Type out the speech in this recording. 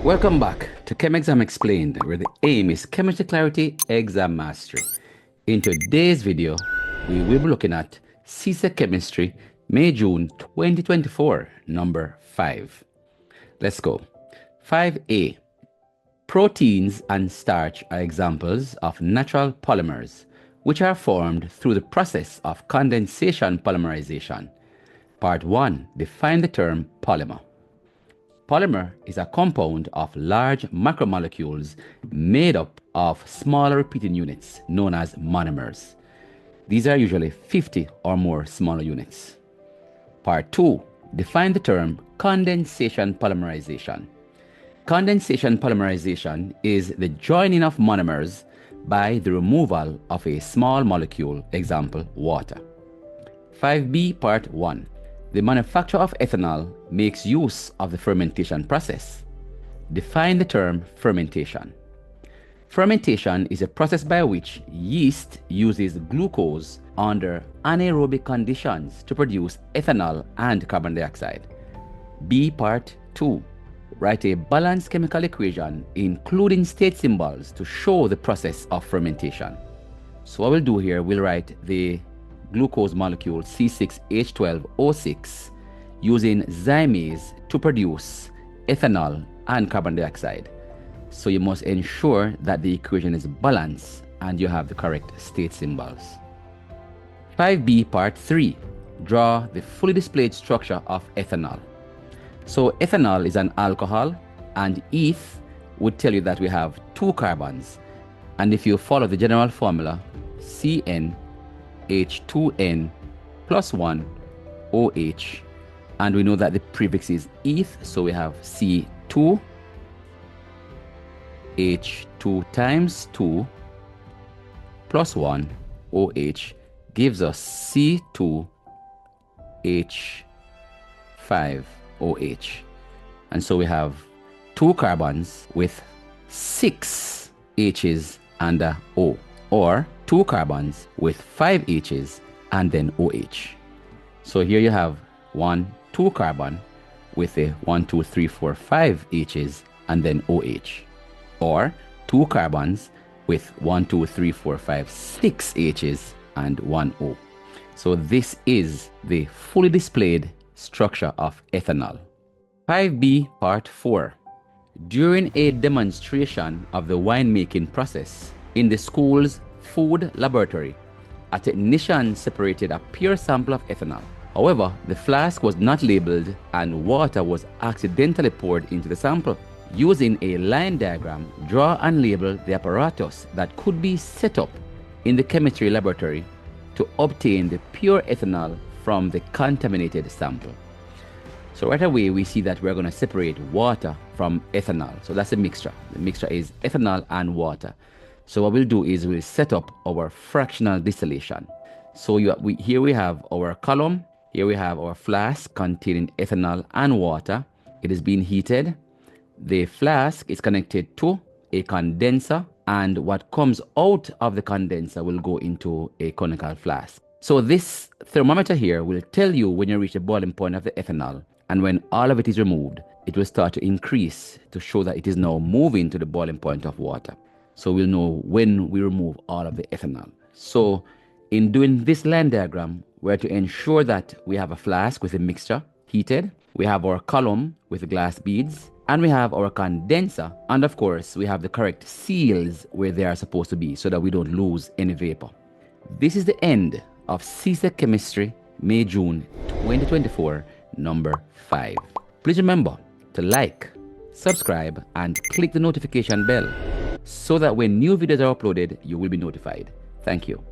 Welcome back to ChemExam Explained, where the aim is chemistry clarity, exam mastery. In today's video, we will be looking at CSEC Chemistry, May-June 2024, number 5. Let's go. 5A. Proteins and starch are examples of natural polymers, which are formed through the process of condensation polymerization. Part 1. Define the term polymer. Polymer is a compound of large macromolecules made up of smaller repeating units known as monomers. These are usually 50 or more smaller units. Part 2. Define the term condensation polymerization. Condensation polymerization is the joining of monomers by the removal of a small molecule, example, water. 5B Part 1. The manufacture of ethanol makes use of the fermentation process. Define the term fermentation. Fermentation is a process by which yeast uses glucose under anaerobic conditions to produce ethanol and carbon dioxide. B Part 2. Write a balanced chemical equation including state symbols to show the process of fermentation. So what we'll do here, we'll write the glucose molecule C6H12O6 using zymase to produce ethanol and carbon dioxide. So you must ensure that the equation is balanced and you have the correct state symbols. 5B Part 3. Draw the fully displayed structure of ethanol. So ethanol is an alcohol, and eth would tell you that we have 2 carbons. And if you follow the general formula, CN H2N plus 1 OH, and we know that the prefix is eth, so we have C2 H2 times 2 plus 1 OH gives us C2 H5 OH. And so we have 2 carbons with 6 H's and a O, or 2 carbons with 5 H's and then OH. So here you have 2 carbon with a 1, 2, 3, 4, 5 H's and then OH, or 2 carbons with 1, 2, 3, 4, 5, 6 H's and 1 O. So this is the fully displayed structure of ethanol. 5B Part 4. During a demonstration of the winemaking process in the school's food laboratory, a technician separated a pure sample of ethanol. However, the flask was not labeled and water was accidentally poured into the sample. Using a line diagram, draw and label the apparatus that could be set up in the chemistry laboratory to obtain the pure ethanol from the contaminated sample. So right away we see that we're going to separate water from ethanol. So that's a mixture. The mixture is ethanol and water. So what we'll do is we'll set up our fractional distillation. So here we have our column. Here we have our flask containing ethanol and water. It is being heated. The flask is connected to a condenser, and what comes out of the condenser will go into a conical flask. So this thermometer here will tell you when you reach the boiling point of the ethanol, and when all of it is removed, it will start to increase to show that it is now moving to the boiling point of water. So we'll know when we remove all of the ethanol. So in doing this line diagram, we're to ensure that we have a flask with a mixture heated, we have our column with the glass beads, and we have our condenser, and of course we have the correct seals where they are supposed to be so that we don't lose any vapor. This is the end of CSEC Chemistry, May-June 2024, number 5. Please remember to like, subscribe, and click the notification bell so that when new videos are uploaded, you will be notified. Thank you.